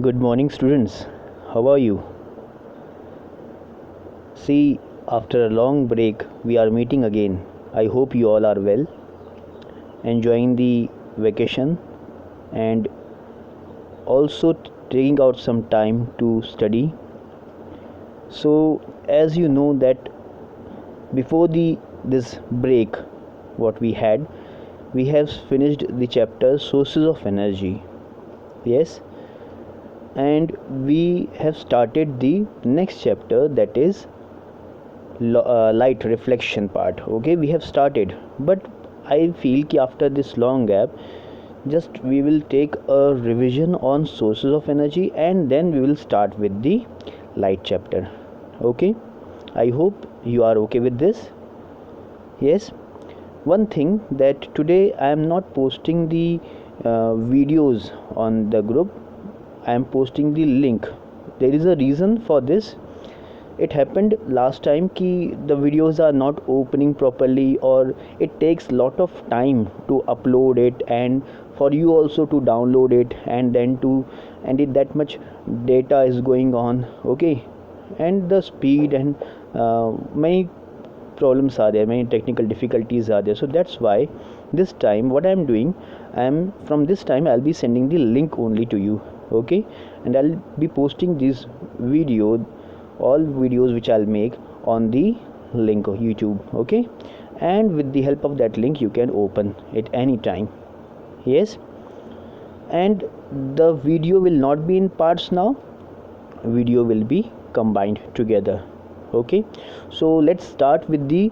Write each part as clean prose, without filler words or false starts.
Good morning, students. How are you? See, after a long break, we are meeting again. I hope you all are well, enjoying the vacation, and also taking out some time to study. So, as you know that before the this break, what we have finished the chapter sources of energy. Yes, and we have started the next chapter, that is light reflection part. Okay, we have started, but I feel ki after this long gap, just we will take a revision on sources of energy, and then we will start with the light chapter. Okay, I hope you are okay with this. Yes, one thing that today I am not posting the videos on the group. I am posting the link. There is a reason for this. It happened last time ki the videos are not opening properly, or it takes lot of time to upload it, and for you also to download it, and then to and it that much data is going on. Okay, and the speed and many problems are there, many technical difficulties are there. So that's why this time what I am doing, from this time I'll be sending the link only to you. Okay, and I'll be posting this video, all videos which I'll make on the link of YouTube. Okay, and with the help of that link you can open it anytime. Yes, and the video will not be in parts now, video will be combined together. Okay, so let's start with the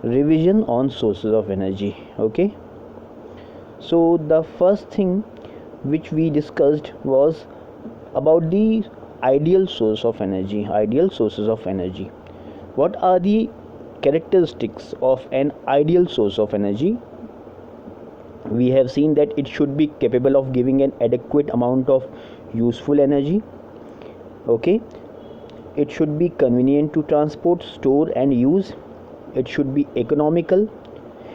revision on sources of energy. Okay, so the first thing which we discussed was about the ideal source of energy, ideal sources of energy. What are the characteristics of an ideal source of energy? We have seen that it should be capable of giving an adequate amount of useful energy. Okay, it should be convenient to transport, store and use. It should be economical.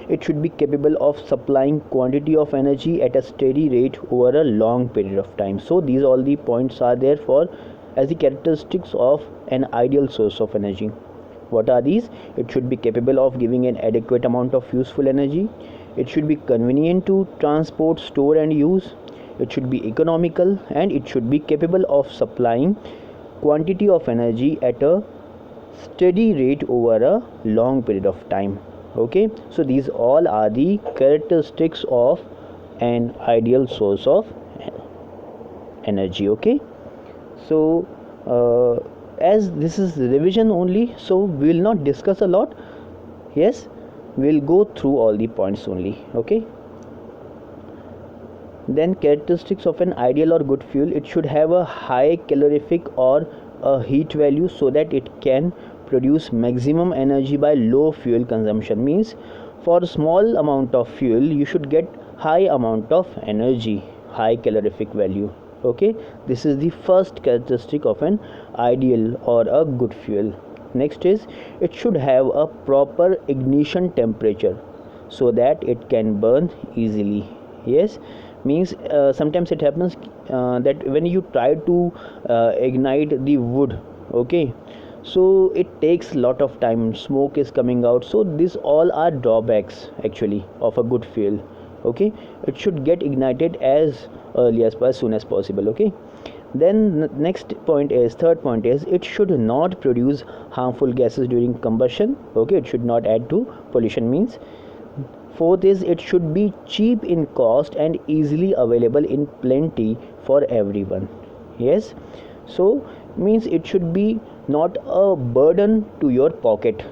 It should be capable of supplying quantity of energy at a steady rate over a long period of time. So these all the points are there for as the characteristics of an ideal source of energy. What are these? It should be capable of giving an adequate amount of useful energy. It should be convenient to transport, store and use. It should be economical, and it should be capable of supplying quantity of energy at a steady rate over a long period of time. Okay, so these all are the characteristics of an ideal source of energy. Okay, so as this is revision only, so we will not discuss a lot. Yes, we'll go through all the points only. Okay, then characteristics of an ideal or good fuel: it should have a high calorific or a heat value so that it can produce maximum energy by low fuel consumption. Means for small amount of fuel you should get high amount of energy, high calorific value. Okay, this is the first characteristic of an ideal or a good fuel. Next is, it should have a proper ignition temperature so that it can burn easily. Yes, means sometimes it happens that when you try to ignite the wood, okay, so it takes lot of time, smoke is coming out. So these all are drawbacks actually of a good fuel. Okay, it should get ignited as early as soon as possible. Okay, then next point is, third point is, it should not produce harmful gases during combustion. Okay, it should not add to pollution. Means fourth is, it should be cheap in cost and easily available in plenty for everyone. Yes, so means it should be not a burden to your pocket.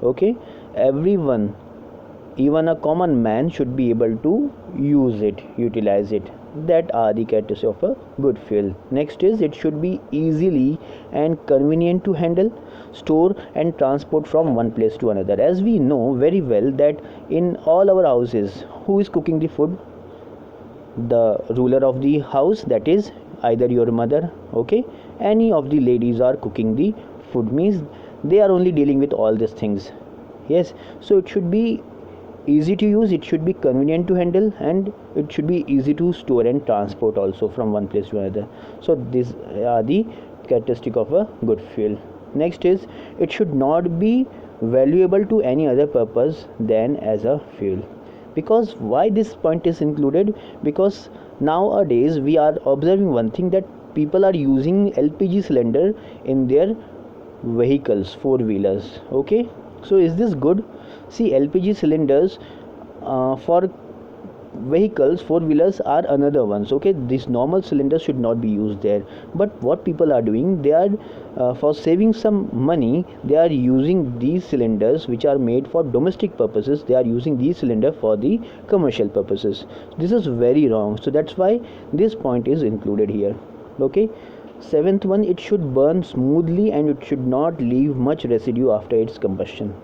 Okay, everyone, even a common man, should be able to use it, utilize it. That are the characteristics of a good fuel. Next is, it should be easily and convenient to handle, store and transport from one place to another. As we know very well that in all our houses, who is cooking the food? The ruler of the house, that is either your mother. Okay, any of the ladies are cooking the food, means they are only dealing with all these things. Yes, so it should be easy to use, it should be convenient to handle, and it should be easy to store and transport also from one place to another. So these are the characteristic of a good fuel. Next is, it should not be valuable to any other purpose than as a fuel. Because why this point is included? Because nowadays we are observing one thing, that people are using LPG cylinder in their vehicles, four wheelers. Okay, so is this good? See, LPG cylinders for vehicles, four wheelers are another ones. Okay, these normal cylinders should not be used there. But what people are doing, they are for saving some money, they are using these cylinders which are made for domestic purposes, they are using these cylinder for the commercial purposes. This is very wrong, so that's why this point is included here. Okay, seventh one, it should burn smoothly and it should not leave much residue after its combustion.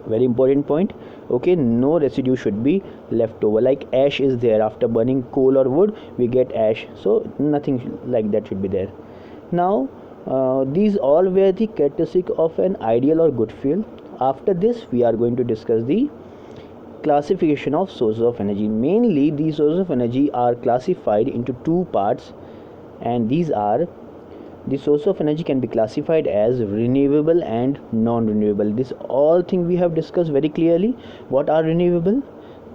Very important point. Okay, no residue should be left over, like ash is there after burning coal or wood, we get ash, so nothing like that should be there. Now these all were the characteristic of an ideal or good fuel. After this we are going to discuss the classification of sources of energy. Mainly these sources of energy are classified into two parts, and these are, the source of energy can be classified as renewable and non-renewable. This all thing we have discussed very clearly. What are renewable?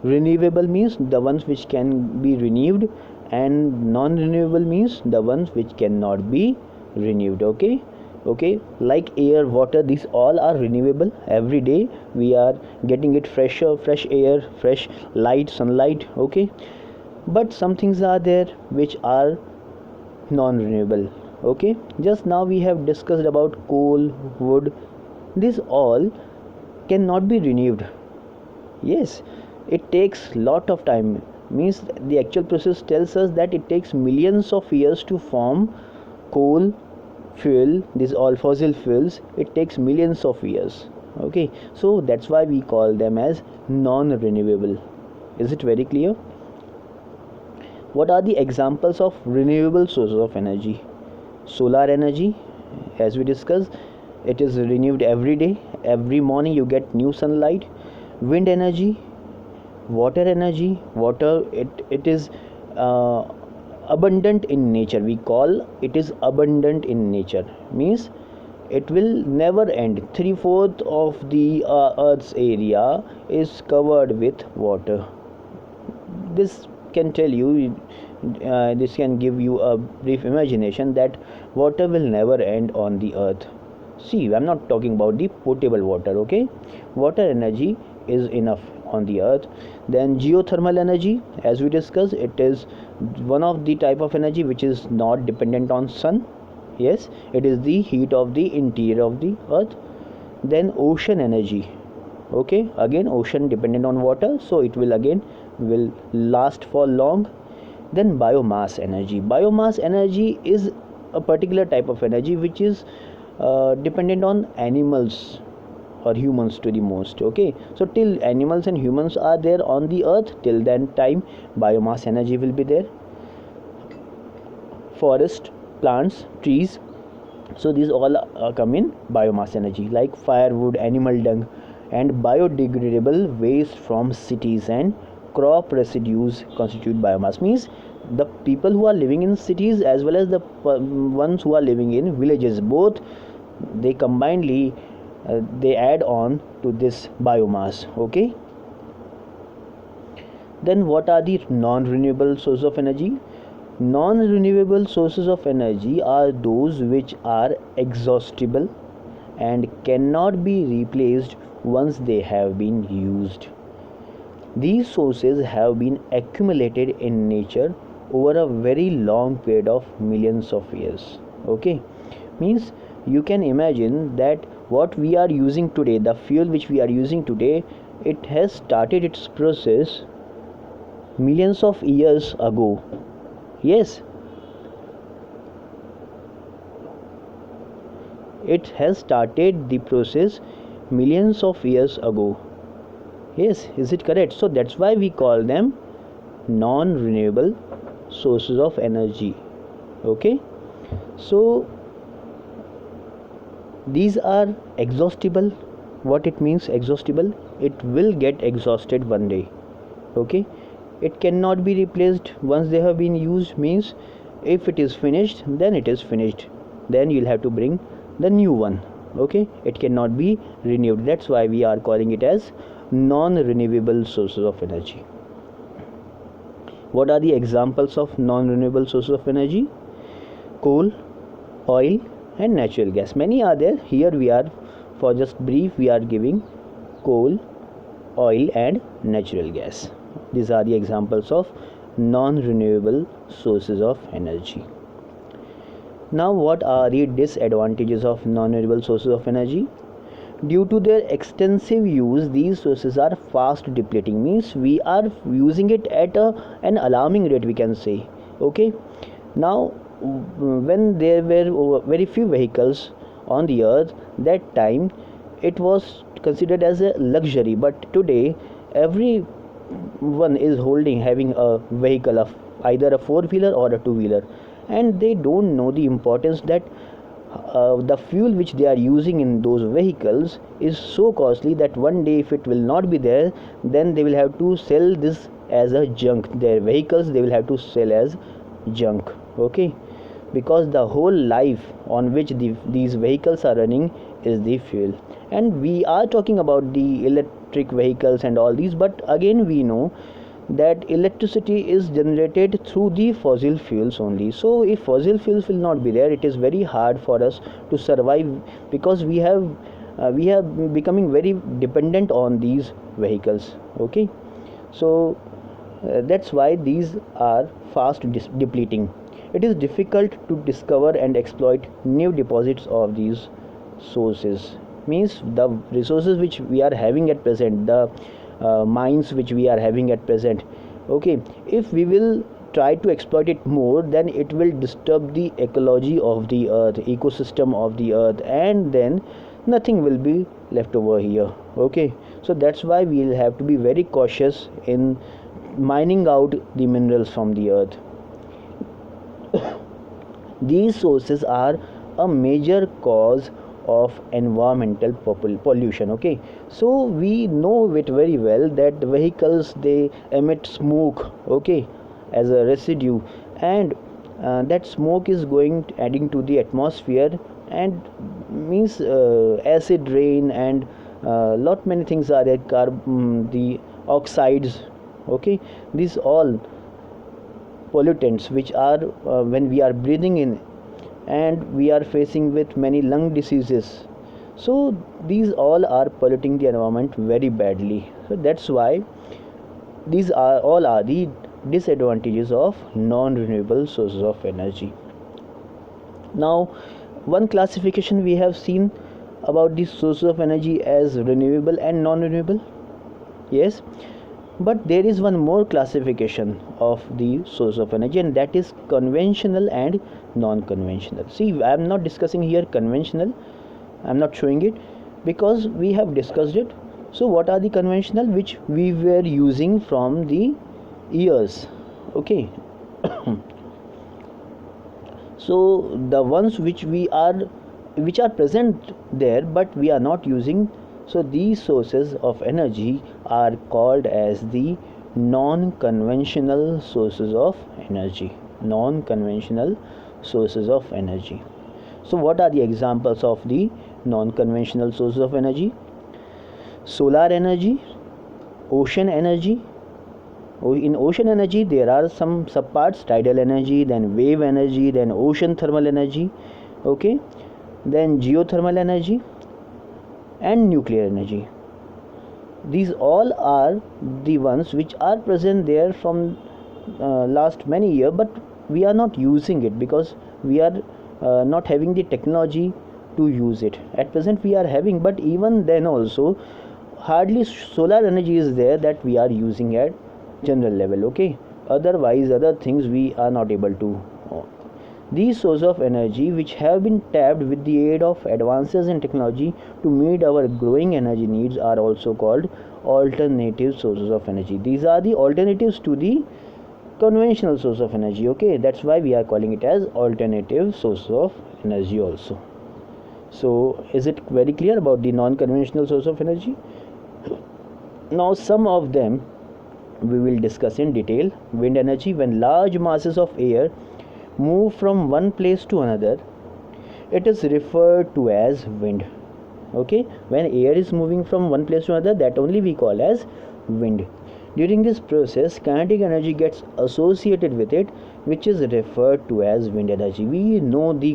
Renewable means the ones which can be renewed, and non-renewable means the ones which cannot be renewed. Okay, like air, water, these all are renewable. Every day we are getting it fresh air, fresh light, sunlight. Okay, but some things are there which are non-renewable. Okay, just now we have discussed about coal, wood, this all cannot be renewed. Yes, it takes lot of time, means the actual process tells us that it takes millions of years to form coal, fuel, these all fossil fuels, it takes millions of years. Okay, so that's why we call them as non-renewable. Is it very clear? What are the examples of renewable sources of energy? Solar energy, as we discussed, it is renewed every day. Every morning you get new sunlight. Wind energy, water energy, water, it is abundant in nature. We call it is abundant in nature, means it will never end. 3/4 of the earth's area is covered with water. This can tell you, this can give you a brief imagination that water will never end on the earth. See, I'm not talking about the potable water. Okay, water energy is enough on the earth. Then geothermal energy, as we discussed, it is one of the type of energy which is not dependent on sun. Yes, it is the heat of the interior of the earth. Then ocean energy. Okay, again ocean dependent on water, so it will again will last for long. Then biomass energy. Biomass energy is a particular type of energy which is dependent on animals or humans to the most. Okay, so till animals and humans are there on the earth, till then time biomass energy will be there. Forest, plants, trees, so these all come in biomass energy, like firewood, animal dung, and biodegradable waste from cities and crop residues constitute biomass. Means the people who are living in cities as well as the ones who are living in villages, both they combinedly they add on to this biomass. Okay, then what are the non-renewable sources of energy? Non-renewable sources of energy are those which are exhaustible and cannot be replaced once they have been used. These sources have been accumulated in nature over a very long period of millions of years. Okay, means you can imagine that what we are using today, the fuel which we are using today, it has started its process millions of years ago. Yes, it has started the process millions of years ago. Yes, is it correct? So that's why we call them non-renewable sources of energy. Okay, so these are exhaustible. What it means exhaustible? it will get exhausted one day. Okay, it cannot be replaced once they have been used. Means if it is finished, then it is finished, then you'll have to bring the new one. Okay, it cannot be renewed. That's why we are calling it as non-renewable sources of energy. What are the examples of non-renewable sources of energy? Coal, oil and natural gas. Many are there. Here we are, for just brief, we are giving coal, oil and natural gas. These are the examples of non-renewable sources of energy. Now, what are the disadvantages of non-renewable sources of energy? Due to their extensive use, these sources are fast depleting. Means we are using it at an alarming rate, we can say. Okay, now when there were very few vehicles on the earth, that time it was considered as a luxury, but today everyone is having a vehicle of either a four-wheeler or a two-wheeler, and they don't know the importance that the fuel which they are using in those vehicles is so costly that one day if it will not be there, then they will have to sell this as a junk. Their vehicles they will have to sell as junk. Okay, because the whole life on which these vehicles are running is the fuel. And we are talking about the electric vehicles and all these, but again we know that electricity is generated through the fossil fuels only. So if fossil fuels will not be there, it is very hard for us to survive, because we have becoming very dependent on these vehicles. Okay, so that's why these are fast depleting. It is difficult to discover and exploit new deposits of these sources. Means the resources which we are having at present, the mines which we are having at present, okay, if we will try to exploit it more, then it will disturb the ecology of the earth, ecosystem of the earth, and then nothing will be left over here. Okay, so that's why we will have to be very cautious in mining out the minerals from the earth. These sources are a major cause of environmental pollution. Okay, so we know it very well that vehicles they emit smoke, okay, as a residue, and that smoke is adding to the atmosphere, and means acid rain and lot many things are there, the oxides. Okay, these all pollutants which are when we are breathing in, and we are facing with many lung diseases. So these all are polluting the environment very badly. So that's why these are all are the disadvantages of non-renewable sources of energy. Now, one classification we have seen about the sources of energy as renewable and non-renewable. Yes, but there is one more classification of the source of energy, and that is conventional and non-conventional. See, I am not discussing here conventional, I am not showing it because we have discussed it. So what are the conventional which we were using from the years? Okay, so the ones which are present there but we are not using, so these sources of energy are called as the non-conventional sources of energy. Non-conventional sources of energy. So what are the examples of the non-conventional sources of energy? Solar energy, ocean energy. In ocean energy there are some subparts: tidal energy, then wave energy, then ocean thermal energy, okay, then geothermal energy and nuclear energy. These all are the ones which are present there from last many years, but we are not using it because we are not having the technology to use it. At present we are having, but even then also hardly solar energy is there that we are using at general level. Okay, otherwise other things we are not able to. These sources of energy which have been tapped with the aid of advances in technology to meet our growing energy needs are also called alternative sources of energy. These are the alternatives to the conventional source of energy. Okay, that's why we are calling it as alternative source of energy also. So is it very clear about the non-conventional source of energy? Now some of them we will discuss in detail. Wind energy: when large masses of air move from one place to another, it is referred to as wind. Okay, when air is moving from one place to another, that only we call as wind. During this process, kinetic energy gets associated with it, which is referred to as wind energy. We know the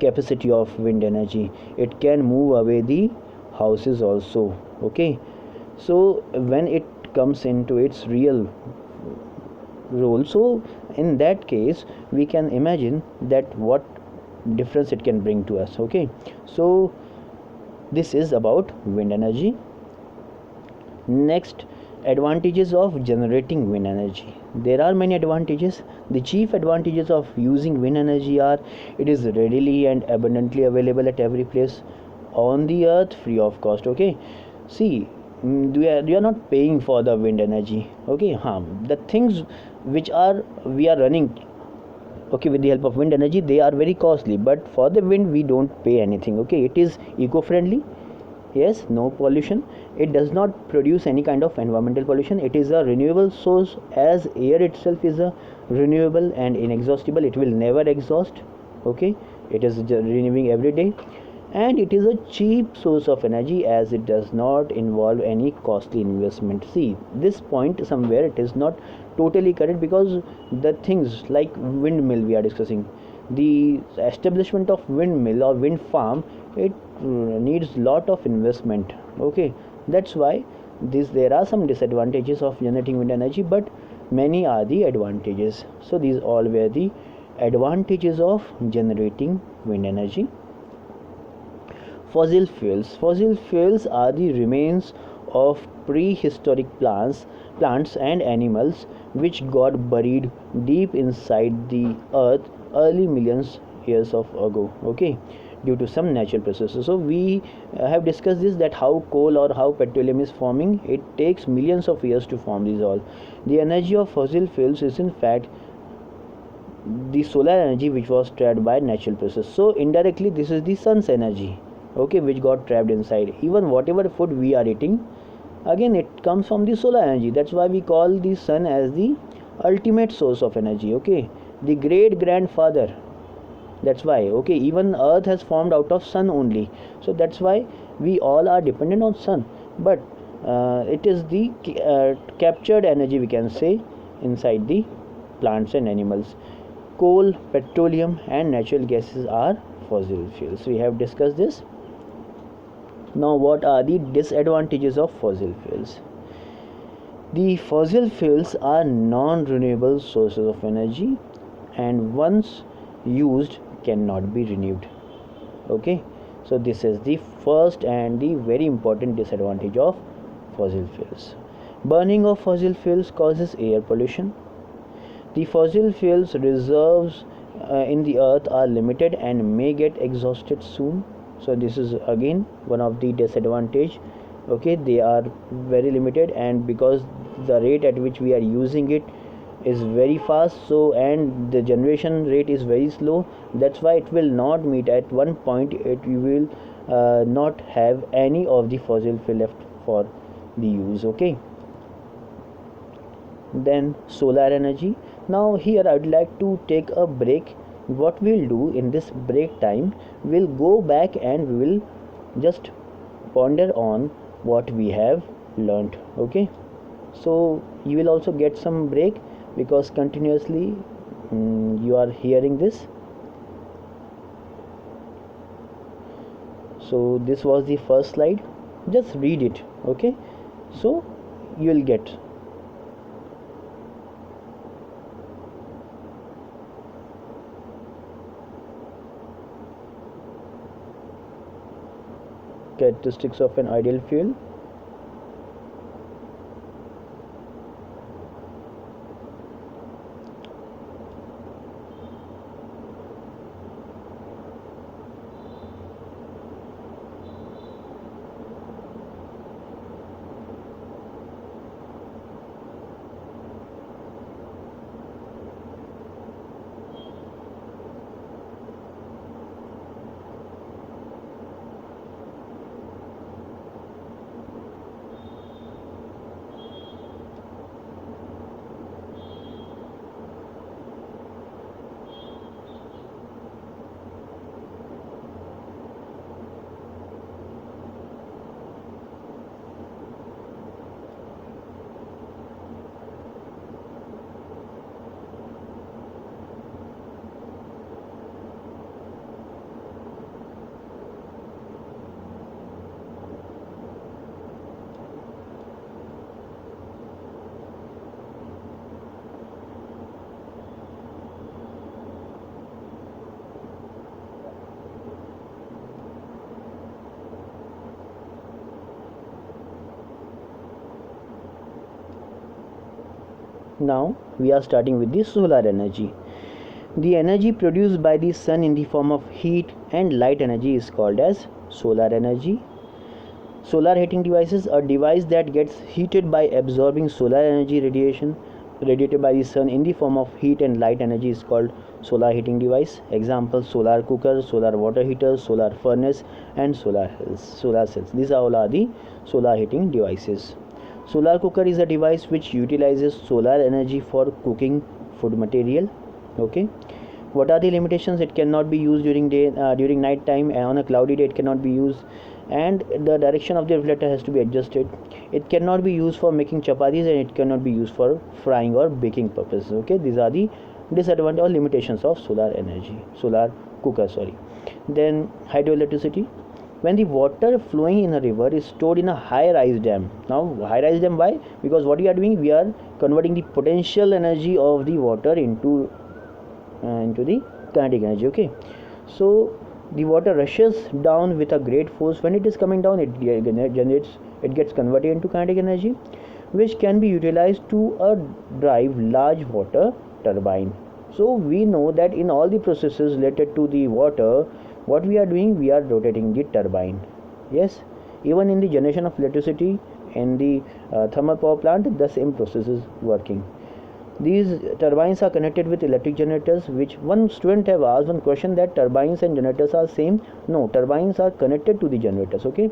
capacity of wind energy. It can move away the houses also. Okay, so when it comes into its real role, so in that case we can imagine that what difference it can bring to us. Okay, so this is about wind energy. Next, advantages of generating wind energy. There are many advantages. The chief advantages of using wind energy are: it is readily and abundantly available at every place on the earth, free of cost. Okay, see, we are not paying for the wind energy. Okay, the things which are we are running, okay, with the help of wind energy, they are very costly, but for the wind we don't pay anything. Okay, it is eco-friendly. Yes, no pollution. It does not produce any kind of environmental pollution. It is a renewable source, as air itself is a renewable and inexhaustible. It will never exhaust. Okay, it is renewing every day, and it is a cheap source of energy, as it does not involve any costly investment. See, this point somewhere it is not totally correct, because the things like windmill we are discussing, the establishment of windmill or wind farm, it needs lot of investment. Okay, that's why there are some disadvantages of generating wind energy, but many are the advantages. So these all were the advantages of generating wind energy. Fossil fuels. Fossil fuels are the remains of prehistoric plants and animals which got buried deep inside the earth early millions years of ago. Okay, due to some natural processes. So we have discussed this, that how coal or how petroleum is forming, it takes millions of years to form these all. The energy of fossil fuels is in fact the solar energy which was trapped by natural process. So indirectly this is the sun's energy, okay, which got trapped inside. Even whatever food we are eating, again it comes from the solar energy. That's why we call the sun as the ultimate source of energy. Okay, the great grandfather. That's why, okay, even earth has formed out of sun only. So that's why we all are dependent on sun, but it is the captured energy, we can say, inside the plants and animals. Coal, petroleum and natural gases are fossil fuels. We have discussed this. Now what are the disadvantages of fossil fuels? The fossil fuels are non-renewable sources of energy, and once used cannot be renewed. Okay, so this is the first and the very important disadvantage of fossil fuels. Burning of fossil fuels causes air pollution. The fossil fuels reserves in the earth are limited and may get exhausted soon. So this is again one of the disadvantage. Okay, they are very limited, and because the rate at which we are using it is very fast, so and the generation rate is very slow, that's why it will not meet. At one point it will not have any of the fossil fuel left for the use. Okay, then solar energy. Now here I would like to take a break. What we'll do in this break time, we'll go back and we will just ponder on what we have learnt. Okay, so you will also get some break, because continuously you are hearing this. So this was the first slide, just read it. Okay, so you will get. Characteristics of an ideal fuel. Now we are starting with the solar energy. The energy produced by the sun in the form of heat and light energy is called as solar energy. Solar heating devices, a device that gets heated by absorbing solar energy radiation radiated by the sun in the form of heat and light energy, is called solar heating device. Examples: solar cooker, solar water heater, solar furnace, and solar cells. These all are the solar heating devices. Solar cooker is a device which utilizes solar energy for cooking food material. Okay. What are the limitations? It cannot be used during night time, and on a cloudy day it cannot be used, and the direction of the reflector has to be adjusted. It cannot be used for making chapatis, and it cannot be used for frying or baking purposes. Okay, these are the disadvantages or limitations of solar cooker. Then hydroelectricity. When the water flowing in a river is stored in a high-rise dam. Now, high-rise dam, why? Because what we are doing, we are converting the potential energy of the water into the kinetic energy. Okay, so the water rushes down with a great force. When it is coming down, it gets converted into kinetic energy, which can be utilized to drive large water turbine. So we know that in all the processes related to the water, what we are doing, we are rotating the turbine. Yes, even in the generation of electricity in the thermal power plant, the same process is working. These turbines are connected with electric generators, which one student have asked one question, that turbines and generators are same. No, turbines are connected to the generators, okay,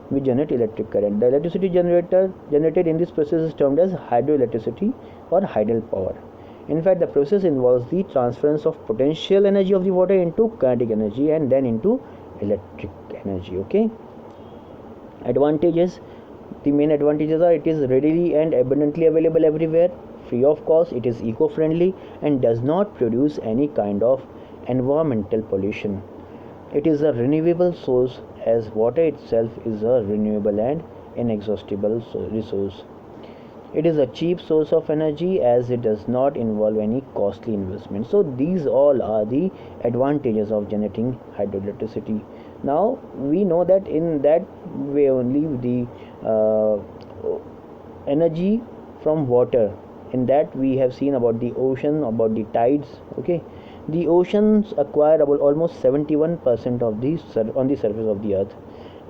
which generate electric current. The electricity generated in this process is termed as hydroelectricity or hydel power. In fact, the process involves the transference of potential energy of the water into kinetic energy and then into electric energy. Okay. Advantages. The main advantages are: it is readily and abundantly available everywhere, free of cost, it is eco-friendly, and does not produce any kind of environmental pollution. It is a renewable source, as water itself is a renewable and inexhaustible resource. It is a cheap source of energy, as it does not involve any costly investment. So these all are the advantages of generating hydroelectricity. Now we know that in that way only the energy from water, in that we have seen about the ocean, about the tides. Okay, the oceans acquire about almost 71% of the on the surface of the earth,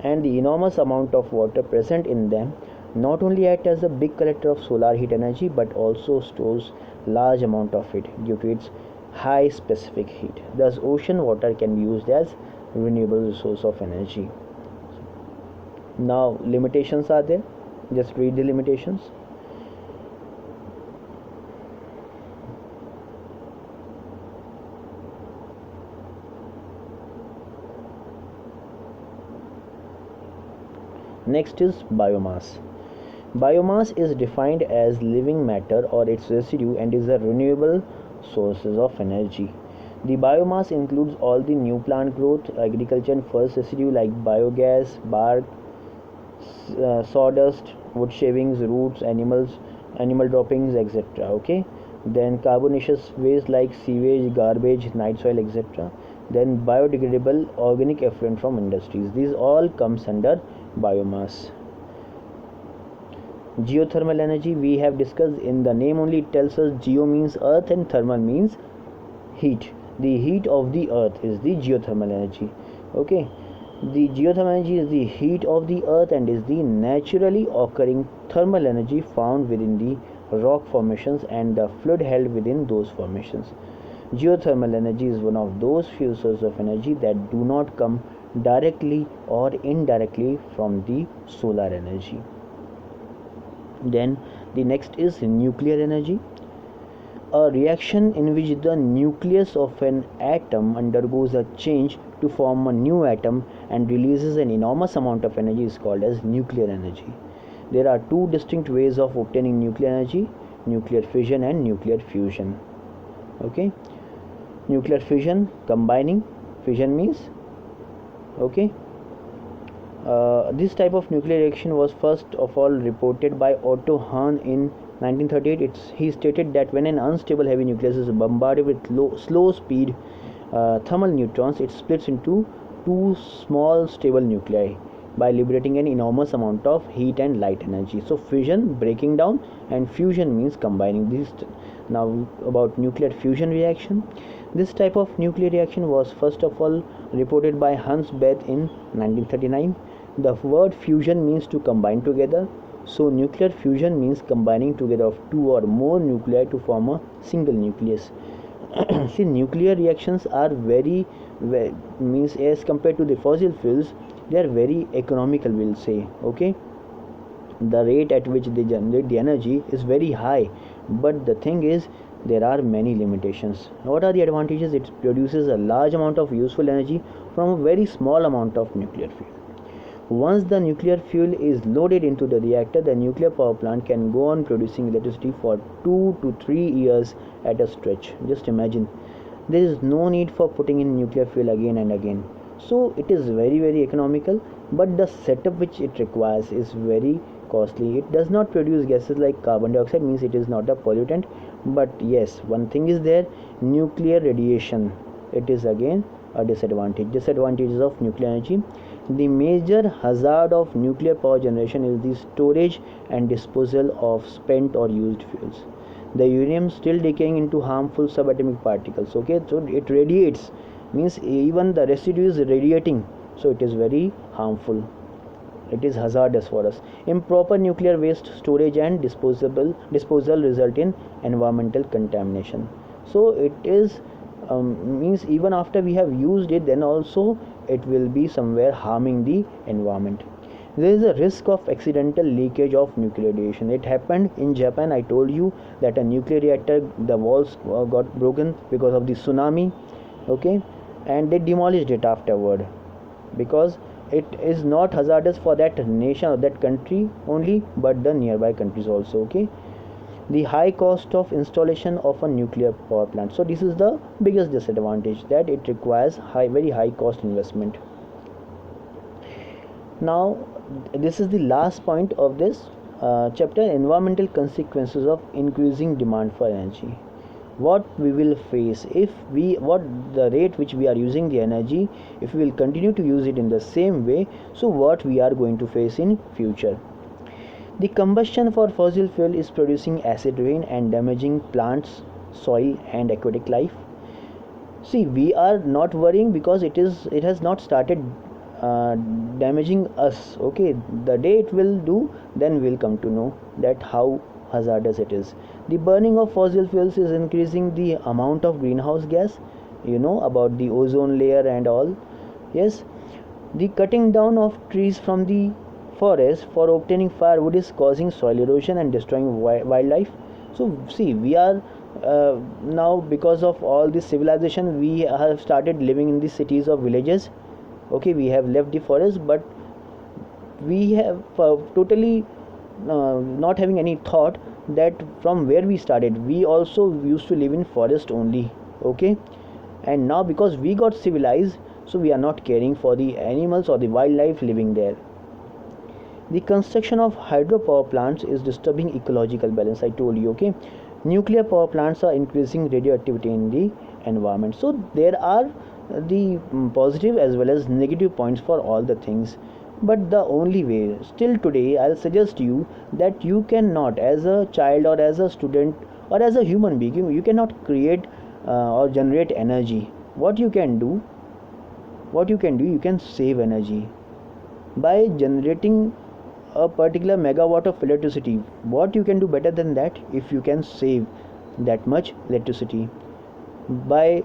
and the enormous amount of water present in them not only act as a big collector of solar heat energy, but also stores large amount of it due to its high specific heat. Thus ocean water can be used as renewable resource of energy. Now limitations are there. Just read the limitations. Next is biomass. Biomass is defined as living matter or its residue and is a renewable sources of energy. The biomass includes all the new plant growth, agriculture and forest residue like biogas, bark, sawdust, wood shavings, roots, animal droppings, etc. Okay. Then carbonaceous waste like sewage, garbage, night soil, etc. Then biodegradable organic effluent from industries. These all comes under biomass. Geothermal energy, we have discussed. In the name only it tells us geo means earth and thermal means heat. The heat of the earth is the geothermal energy. Okay, the geothermal energy is the heat of the earth and is the naturally occurring thermal energy found within the rock formations and the fluid held within those formations. Geothermal energy is one of those few sources of energy that do not come directly or indirectly from the solar energy. Then the next is nuclear energy, a reaction in which the nucleus of an atom undergoes a change to form a new atom and releases an enormous amount of energy is called as nuclear energy. There are two distinct ways of obtaining nuclear energy: nuclear fission and nuclear fusion. Okay, nuclear fission, combining, fission means, okay, this type of nuclear reaction was first of all reported by Otto Hahn in 1938. He stated that when an unstable heavy nucleus is bombarded with slow speed thermal neutrons, it splits into two small stable nuclei. by liberating an enormous amount of heat and light energy. So fission, breaking down, and fusion means combining these. Now about nuclear fusion reaction. This type of nuclear reaction was first of all reported by Hans Bethe in 1939. The word fusion means to combine together. So nuclear fusion means combining together of two or more nuclei to form a single nucleus. See, nuclear reactions are means as compared to the fossil fuels, they are very economical, we'll say. Okay, the rate at which they generate the energy is very high, but the thing is there are many limitations. What are the advantages? It produces a large amount of useful energy from a very small amount of nuclear fuel. Once the nuclear fuel is loaded into the reactor, the nuclear power plant can go on producing electricity for 2 to 3 years at a stretch. Just imagine, there is no need for putting in nuclear fuel again and again. So it is very economical, but the setup which it requires is very costly. It does not produce gases like carbon dioxide, means it is not a pollutant. But yes, one thing is there, nuclear radiation. It is again a disadvantage. Disadvantages of nuclear energy. The major hazard of nuclear power generation is the storage and disposal of spent or used fuels. The uranium still decaying into harmful subatomic particles. Okay, so it radiates, means even the residue is radiating, so it is very harmful. It is hazardous for us. Improper nuclear waste storage and disposal result in environmental contamination. So it is means even after we have used it, then also it will be somewhere harming the environment. There is a risk of accidental leakage of nuclear radiation. It happened in Japan. I told you that a nuclear reactor, the walls got broken because of the tsunami. Okay, and they demolished it afterward, because it is not hazardous for that nation or that country only, but the nearby countries also. Okay, the high cost of installation of a nuclear power plant. So this is the biggest disadvantage, that it requires very high cost investment. Now this is the last point of this chapter, environmental consequences of increasing demand for energy. What we will face if what the rate which we are using the energy, if we will continue to use it in the same way, so what we are going to face in future. The combustion for fossil fuel is producing acid rain and damaging plants, soil and aquatic life. See, we are not worrying because it has not started damaging us. Okay, the day it will do, then we'll come to know that how hazardous it is. The burning of fossil fuels is increasing the amount of greenhouse gas, you know about the ozone layer and all. Yes, the cutting down of trees from the forest for obtaining firewood is causing soil erosion and destroying wildlife. So see, we are now, because of all this civilization, we have started living in the cities or villages. Okay, we have left the forest, but we have totally not having any thought that from where we started, we also used to live in forest only. Okay, and now because we got civilized, so we are not caring for the animals or the wildlife living there. The construction of hydropower plants is disturbing ecological balance, I told you. Okay, nuclear power plants are increasing radioactivity in the environment. So there are the positive as well as negative points for all the things, but the only way, still today, I'll suggest you that you cannot, as a child or as a student or as a human being, you cannot create or generate energy. What you can do, you can save energy by generating a particular megawatt of electricity. What you can do better than that if you can save that much electricity by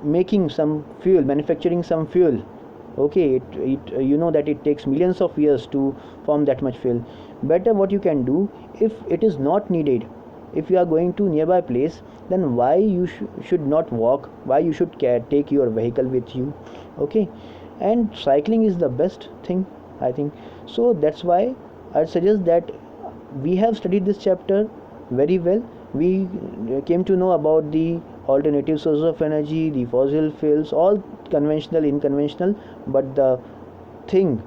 making some fuel, manufacturing some fuel. Okay, you know that it takes millions of years to form that much fuel. Better what you can do, if it is not needed, if you are going to nearby place, then why you should not walk, why you should take your vehicle with you. Okay, and cycling is the best thing, I think. So that's why I suggest that we have studied this chapter very well. We came to know about the alternative sources of energy, the fossil fuels, all conventional, unconventional, but the thing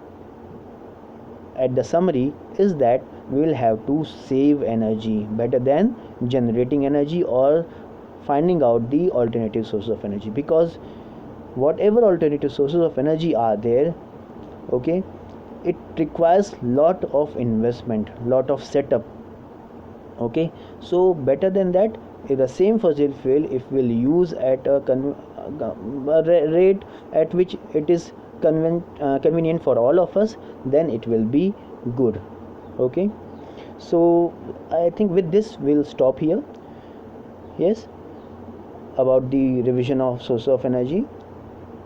at the summary is that we will have to save energy better than generating energy or finding out the alternative sources of energy, because whatever alternative sources of energy are there, okay, it requires lot of investment, lot of setup, okay. So better than that, if the same fossil fuel if we'll use at a rate at which it is convenient for all of us, then it will be good, okay. So I think with this we'll stop here. Yes, about the revision of source of energy.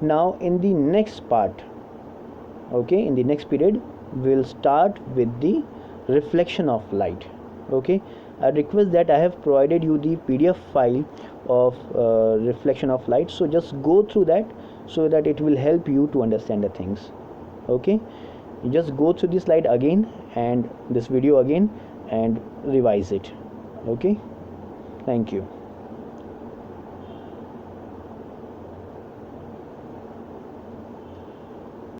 Now in the next part, okay, in the next period we'll start with the reflection of light, okay. I request that I have provided you the PDF file of reflection of light, so just go through that so that it will help you to understand the things, okay. You just go through the slide again and this video again and revise it, okay. Thank you.